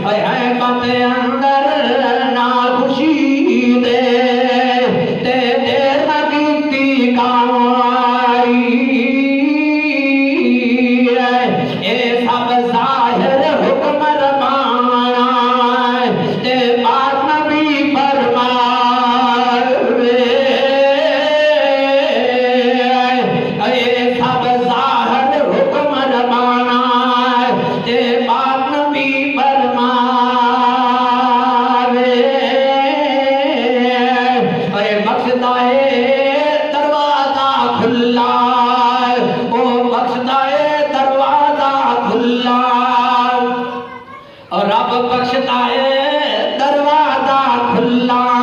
है मत अंदर ना खुशी दे ते देर न कीती काई ये सब जाहिर हुक्म रबाना ते बात नबी फरमावे ये सब जाहिर हुक्म रबाना ते बात नबी फरमावे बख्शदा है दरवाजा खुला ओ बख्शदा है दरवाजा खुला रब बख्शदा है दरवाजा खुला